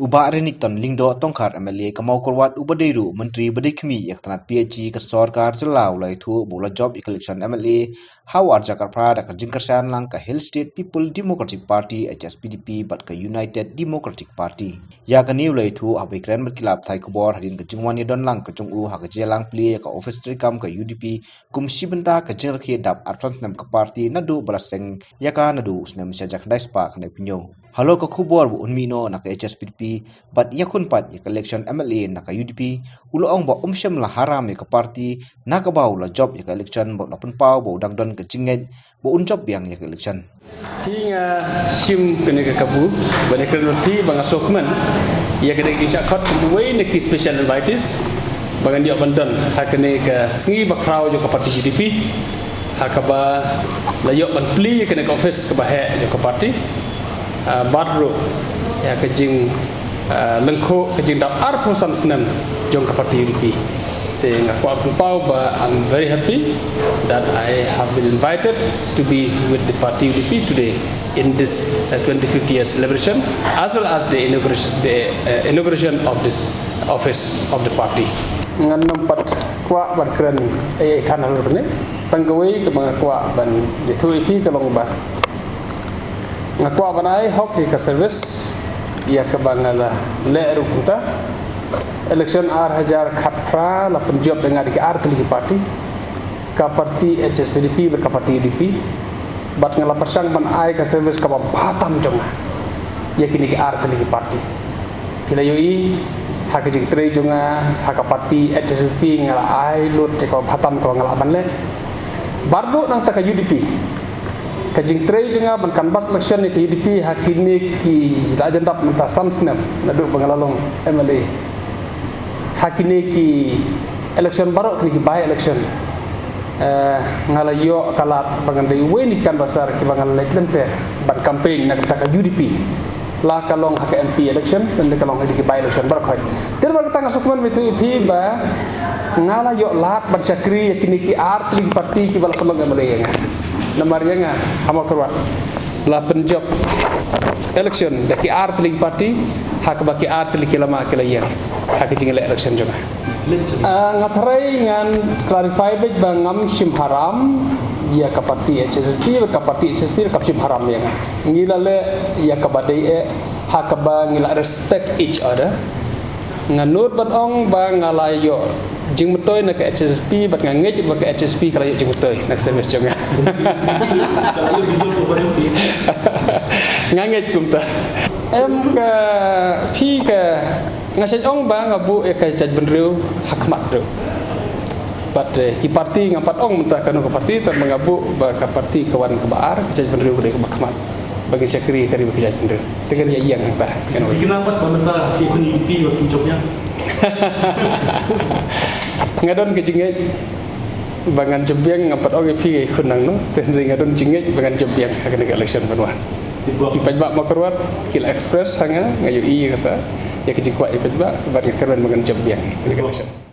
Uba Renikton Lingdo Tongkar MLA Kamau Korwat Ubadeiru Menteri Bedikmi Yaktanat PhD ke Sorkar Jelau Laitu Bola Job Election MLA Hawar Jakarta Dak Jingkersan Lang ke Hill State People Democratic Party HSPDP bat ke United Democratic Party ya ke New Laitu Habikren berkilap Thai Kubor hadin ke Jingwan Yadon Lang ke Jung U ha ke Jelang Pli ke Office Trikam ke UDP kum Sibenta ke Jingkerki dap Artrans Nem ke Parti Nadu Belaseng ya ka Nadu Usnem Sajak Daispa ke Nepinyo Halo ke Kubor bu Unmino nak HSPDP bat yakun pat ya election MLA nak UDP ulo ong ba umsyam la haram ya ke parti nak bau la job ya election ba lapun pau ba udang don ke jingej ba un job yang ya election Hinga sim kene ke kabu bane kerti banga sokman ya kene ki syakot way neki special invites bangan dia bandan hakene ke sngi ba crowd jo ke parti UDP hakaba la yo ban pli kene ke office ke bahe jo ke parti baru ya kejing lengko kejing dap arposan senam jong ke parti UDP te ngaku pau ba I'm very happy that I have been invited to be with the party UDP today in this 25th year celebration as well as the inauguration of this office of the party ngan nampat kwa ban kren kan hal berne tanggawi ke mga kwa ban di UDP ke long ba ngakwa banai hok ke service ya ke bangala le rukuta election ar hajar khapra la punjab dengan di ar kali parti ka parti HSPDP ber ka parti UDP bat ngala persang ban ai ke service ka batam jonga ya kini ke ar kali parti kila yoi hak jing tre jonga hak parti HSPDP ngala ai lut ke batam ko ngala ban le bardo nang ta ka UDP kajing tre juga ban kanbas election ke UDP hakini ki agenda mentah samsnem nadu bangalalong MLA hakini ki election baru ki by election ngalayo kala bangandai weni kan basar ki bangal lente ban campaign nak ta UDP la kalong hak MP election dan kalong ki by election baru khoi ter bar tanga sukman bitu UDP ba ngalayo lat ban sakri yakini ki art li parti ki bal kalong MLA namarnya nga hama kerwa la penjob election daki art league party hak baki art league lama kelaya hak jingel election juga ngatarai ngan clarify bet bangam sim haram ya ka parti HSP ka parti HSP ka sim haram yang ngilale ya ka badai hak ba ngila respect each other nganur ban ong ba ngalayo jing metoy nak HSP bat ngangej ba ke HSP kala jing metoy nak service jonga ngangej kumta em ka phi ka ngasej ong ba ngabu e ka jaj benriu hakmat do bat ki parti ngapat ong mentah kanu ka parti ta mengabu ba ka parti kawan ke baar jaj benriu ke hakmat bagi syakri kari bagi jaj benriu tegan ya yang ba kenapa mentah ki UDP waktu jobnya ngadon ke jingej bangan jembiang ngapat oge pi kunang no tendri ngadon jingej bangan jembiang akan ke election banwan ki pajbak makarwat kil express hanga ngayu i kata ya ke jingkwa i pajbak bangan keren bangan jembiang ke election